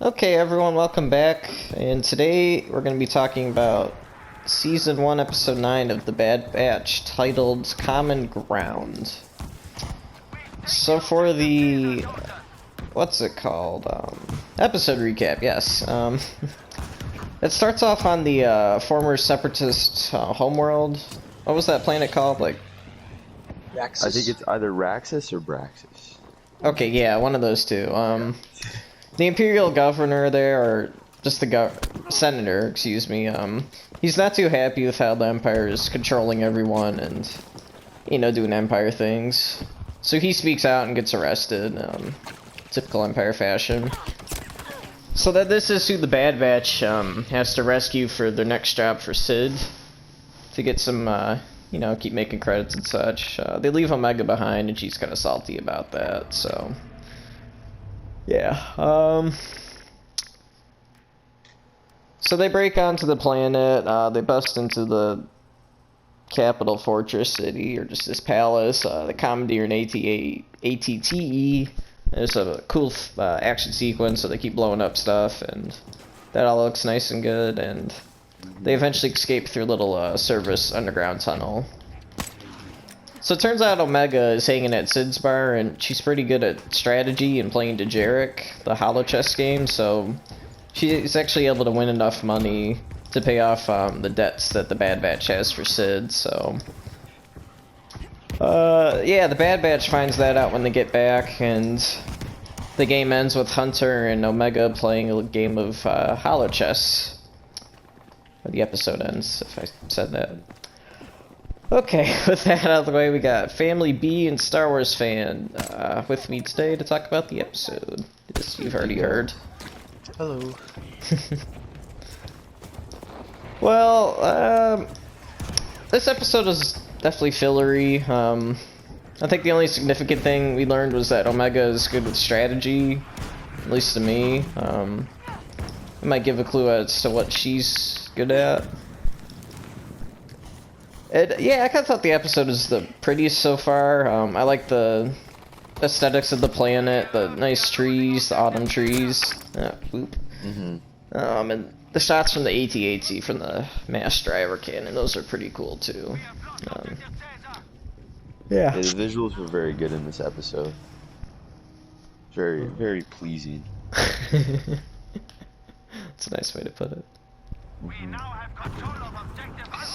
Okay, everyone, welcome back. And today we're going to be talking about Season 1, Episode 9 of The Bad Batch, titled Common Ground. So for the... what's it called? Episode recap, yes. It starts off on the rapist separatist homeworld. What was that planet called? Like, Raxus? I think it's either Raxus or Braxis. okay, yeah, one of those two. The Imperial Governor there, or just the Senator, excuse me, he's not too happy with how the Empire is controlling everyone and, you know, doing Empire things. So he speaks out and gets arrested, typical Empire fashion. So that this is who the Bad Batch has to rescue for their next job for Sid, to get some, you know, keep making credits and such. They leave Omega behind, and she's kind of salty about that, so... yeah, so they break onto the planet, they bust into the capital fortress city, or just this palace, the Commandeer and ATTE. There's a cool action sequence, so they keep blowing up stuff, and that all looks nice and good, and they eventually escape through a little service underground tunnel. So it turns out Omega is hanging at Sid's bar, and she's pretty good at strategy and playing Dejarik, the holo chess game, so she's actually able to win enough money to pay off the debts that the Bad Batch has for Sid, so... yeah, the Bad Batch finds that out when they get back, and the game ends with Hunter and Omega playing a game of holo chess. Or the episode ends, if I said that. Okay, with that out of the way, we got Family B and Star Wars Fan with me today to talk about the episode. As you've already heard. Hello. Well, this episode was definitely fillery. I think the only significant thing we learned was that Omega is good with strategy, at least to me. It might give a clue as to what she's good at. Yeah, I kind of thought the episode was the prettiest so far. I like the aesthetics of the planet, the nice trees, the autumn trees. And the shots from the AT-AT from the mass driver cannon, those are pretty cool too. Yeah. The visuals were very good in this episode. Very, very pleasing. That's a nice way to put it.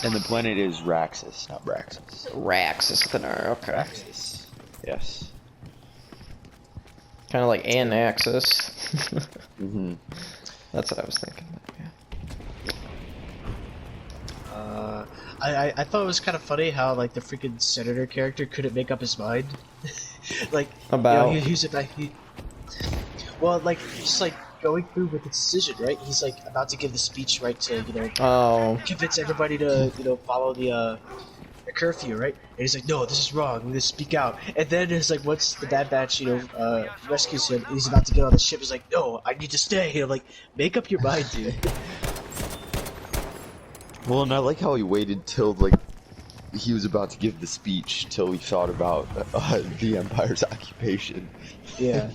And the planet is Raxus, not Braxis. Raxus with an R, okay. Raxus. Yes. Kind of like Anaxis. That's what I was thinking. Yeah. I thought it was kind of funny how like the freaking senator character couldn't make up his mind. Like about, you know, he's about well, like just like going through with the decision, right? He's like about to give the speech, right, to convince everybody to follow the curfew, right? And he's like, no, this is wrong. We just speak out. And then it's like once the Bad Batch rescues him, he's about to get on the ship. He's like, no, I need to stay. And I'm like, make up your mind, dude. Well, and I like how he waited till like he was about to give the speech till he thought about the Empire's occupation. Yeah.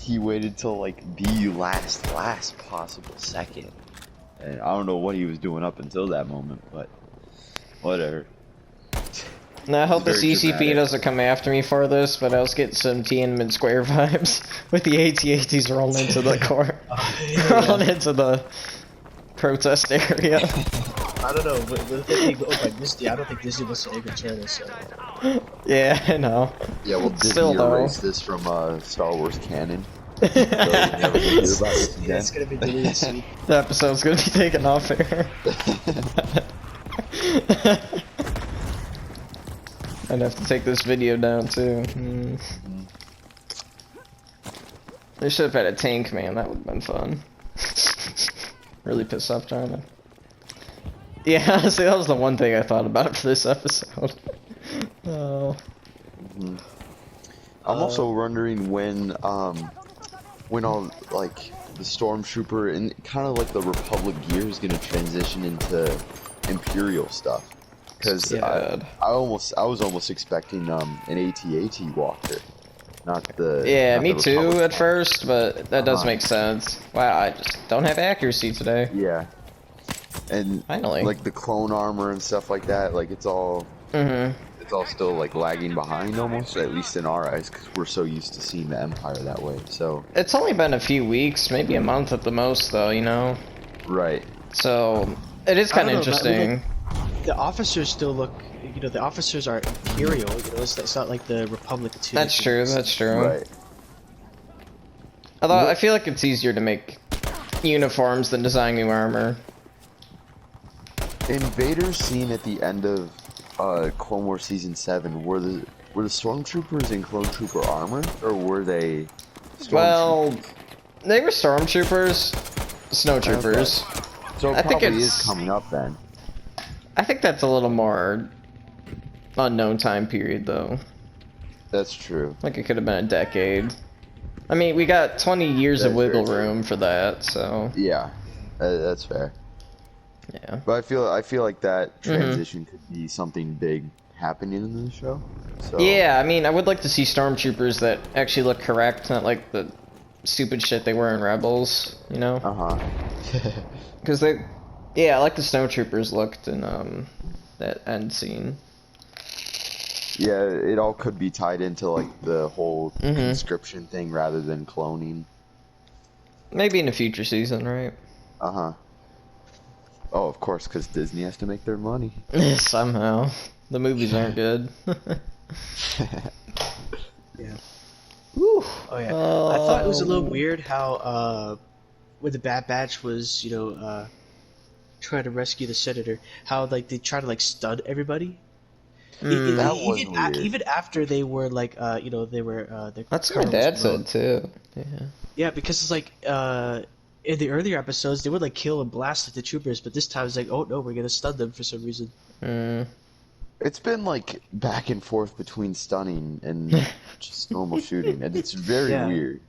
He waited till like the last possible second, and I don't know what he was doing up until that moment, but whatever. Now I hope the CCP doesn't come after me for this, but I was getting some Tiananmen Square vibes with the AT-ATs rolling into the court, rolling into the protest area. I don't know, with it being owned by Disney, I don't think Disney wants to overturn it, so... Yeah, I know. Yeah, well, Disney erased this from Star Wars canon. So never gonna hear about this again. Yeah, it's gonna be deleted soon. The episode's gonna be taken off here. I'd have to take this video down too. They should have had a tank, man. That would have been fun. Really pissed off China. Yeah, honestly, that was the one thing I thought about for this episode. Oh. I'm also wondering when all like the stormtrooper and kind of like the Republic gear is gonna transition into Imperial stuff. Because I was almost expecting an AT-AT walker, not the. Yeah, not me the too Republic at first, but that does Uh-huh. make sense. Wow, I just don't have accuracy today. Yeah. And Finally. like the clone armor and stuff like that, like it's all still like lagging behind almost, at least in our eyes, because we're so used to seeing the Empire that way. So It's only been a few weeks, maybe a month at the most, though. You know. right. So it is kind of interesting. The officers still look, you know, the officers are Imperial, you know, it's not like the Republic 2. That's true, that's true. Right. Although I feel like it's easier to make uniforms than design new armor. In Vader's scene at the end of Clone Wars Season 7, were the stormtroopers in clone trooper armor, or were they Well, they were stormtroopers, snowtroopers. Okay. So it I think probably it's is coming up then. I think that's a little more unknown time period, though. That's true. Like it could have been a decade. I mean, we got 20 years of That's wiggle very true. room for that, so Yeah, that's fair. yeah. But I feel like that transition could be something big happening in the show. So Yeah, I mean, I would like to see stormtroopers that actually look correct, not like the stupid shit they were in Rebels, you know? Because they, yeah, I like the snowtroopers looked in that end scene. Yeah, it all could be tied into like the whole conscription thing rather than cloning. Maybe in a future season, right? Oh, of course, because Disney has to make their money. Somehow. The movies aren't good. Yeah. Whew. Oh yeah. I thought it was a little weird how when the Bad Batch was, you know, trying to rescue the senator, how like they try to like stun everybody. That was weird. Even after they were like, you know, they were. That's what my dad said too. Yeah. Yeah, because it's like in the earlier episodes they would like kill and blast like the troopers, but this time it's like, oh no, we're gonna stun them for some reason. It's been like back and forth between stunning and just normal shooting, and it's very weird.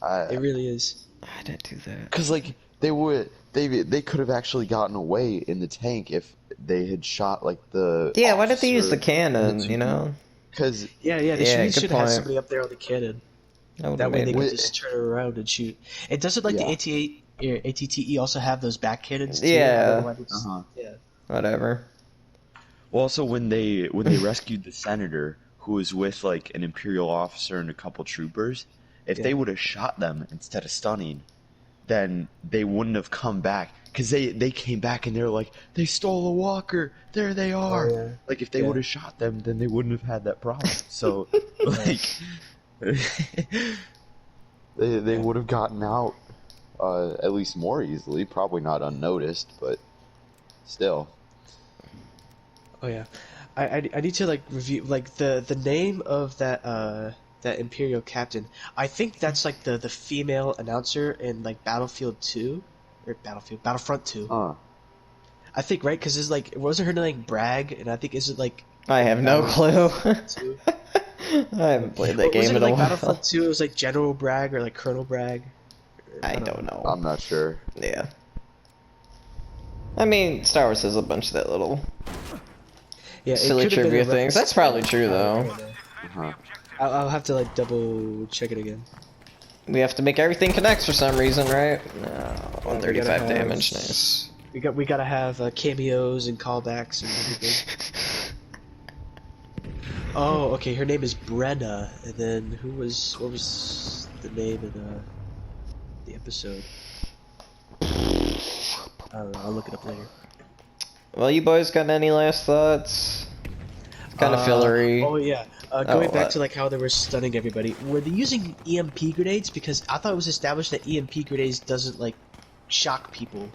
It really is. I didn't do that. Cause like they could have actually gotten away in the tank if they had shot like the why did they use the cannon? You know? Because they should good have had point. somebody up there on the cannon. That way they could just turn around and shoot. It doesn't like the ATTE also have those back cannons too? Yeah. Yeah. Whatever. well, also when they rescued the senator who was with like an Imperial officer and a couple troopers, if they would have shot them instead of stunning, then they wouldn't have come back. Because they came back and they're like, they stole a walker, there they are. Oh, yeah. Like if they would have shot them, then they wouldn't have had that problem. So like they would have gotten out at least more easily, probably not unnoticed, but still. Oh yeah, I need to like review like the name of that that Imperial captain. I think that's like the female announcer in like Battlefront 2. I think, right? Because it's like, wasn't her name like Bragg? And I think is it like I have no clue. I haven't played that game was it in a like while. Battlefront 2? It was like General Bragg or like Colonel Bragg. I don't know. I'm not sure. Yeah. I mean, Star Wars has a bunch of that little silly it could have been trivia a things. reference That's to probably that. true, though. I'll have to like double check it again. We have to make everything connect for some reason, right? No, we 135 gotta have- damage, nice. We gotta have cameos and callbacks and everything. Oh, okay. Her name is Brenna, and then what was the name of the episode? I don't know. I'll look it up later. Well, you boys got any last thoughts? Kind of fillery. Oh yeah. Going back what? to like how they were stunning everybody. Were they using EMP grenades? Because I thought it was established that EMP grenades doesn't like shock people.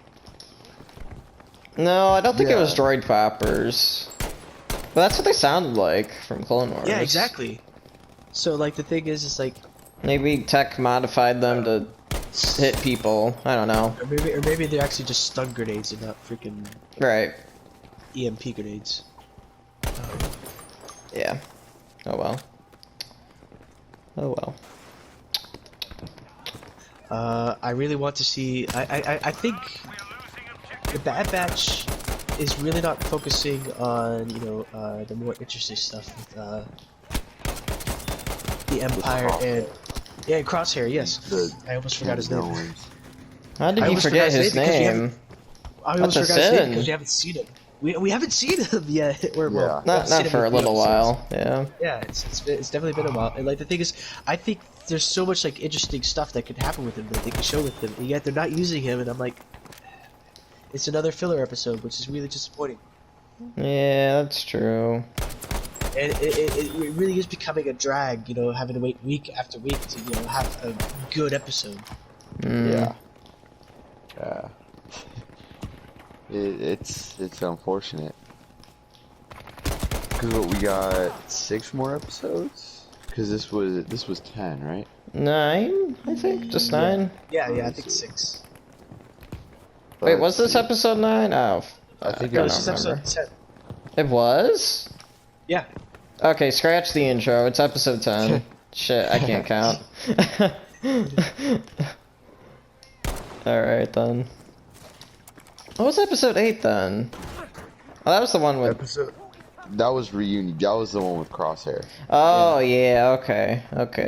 No, I don't think it was droid poppers. But that's what they sounded like from Clone Wars. Yeah, exactly. So like the thing is, it's like maybe tech modified them to hit people. I don't know. or maybe they're actually just stun grenades and not freaking Right. EMP grenades. Yeah. Oh well. Oh well. I really want to see. I think the Bad Batch is really not focusing on the more interesting stuff with the Empire and Crosshair. Yes, I almost forgot his name. How did you forget his name? I almost forgot his name because we haven't seen him. We haven't seen him yet. Well, not for a little while. Yeah. Yeah, it's definitely been a while. And like the thing is, I think there's so much like interesting stuff that could happen with him that they can show with him, and yet they're not using him. And I'm like, it's another filler episode, which is really disappointing. Yeah, that's true. And it really is becoming a drag, you know, having to wait week after week to, you know, have a good episode. Yeah. Yeah. It's unfortunate. Cause what, we got 6 more episodes? Cause this was 10, right? 9, I think, just 9. Yeah, I think 6. Wait, was this episode 9? Oh, I think No, this is episode 10. It was? Yeah. Okay, scratch the intro. It's episode 10. Shit, I can't count. Alright then. What was episode 8 then? Oh, that was the one with... That was reunion. That was the one with Crosshair. Oh, yeah, okay.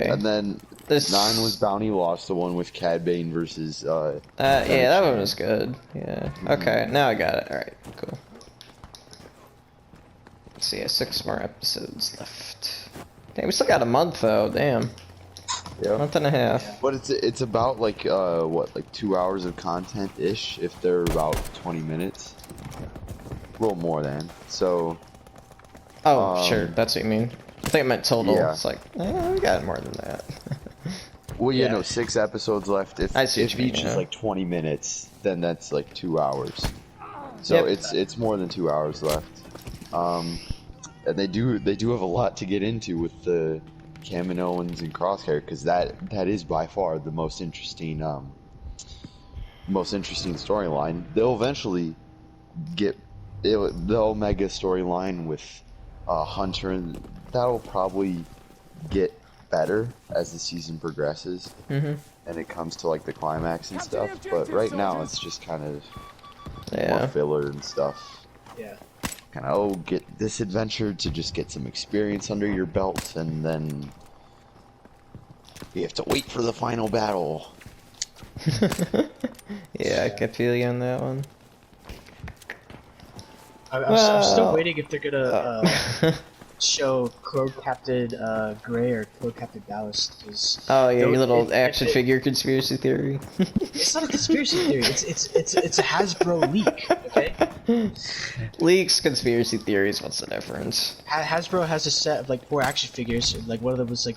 And then this 9 was Bounty Lost, the one with Cad Bane versus, yeah, that one was good. Yeah. Okay, now I got it. Alright, cool. Let's see, 6 more episodes left. Dang, we still got a month though, damn. Yeah. Month and a half. But it's about like, what, like 2 hours of content-ish, if they're about 20 minutes. A little more than, so... Oh, sure, that's what you mean. I think it meant total. Yeah. It's like, we got more than that. Well, yeah, no, 6 episodes left. If each is like 20 minutes, then that's like 2 hours. So it's more than 2 hours left. And they do have a lot to get into with the Cam and Owens and Crosshair, because that is by far the most interesting storyline. They'll eventually get the Omega storyline with Hunter, and that'll probably get better as the season progresses and it comes to like the climax and stuff. But right now it's just kind of more filler and stuff. Yeah. Kind of get this adventure to just get some experience under your belt, and then you have to wait for the final battle. Yeah, I can feel you on that one. I'm still waiting if they're gonna show Clone Captain Gray or Clone Captain Ballast. Oh yeah, your little action figure conspiracy theory. It's not a conspiracy theory. It's a Hasbro leak. Okay. Leaks, conspiracy theories. What's the difference? Hasbro has a set of like 4 action figures. And, like one of them was like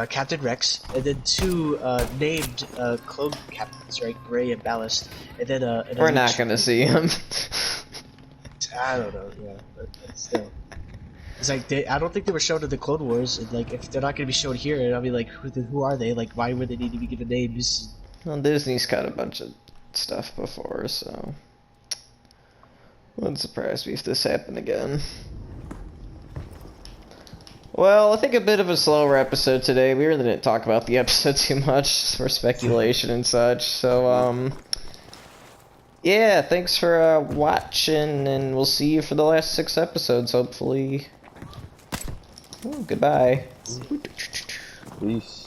Captain Rex, and then 2 named clone captains, right? Gray and Ballast, and then we're not gonna see him. I don't know, yeah, but still, it's like I don't think they were shown in the Clone Wars, and like if they're not gonna be shown here, I'll be like, who are they? Like, why would they need to be given names? Well, Disney's got a bunch of stuff before, so wouldn't surprise me if this happened again. Well, I think a bit of a slower episode today. We really didn't talk about the episode too much for speculation and such. So, yeah, thanks for watching, and we'll see you for the last 6 episodes, hopefully. Ooh, goodbye. Peace.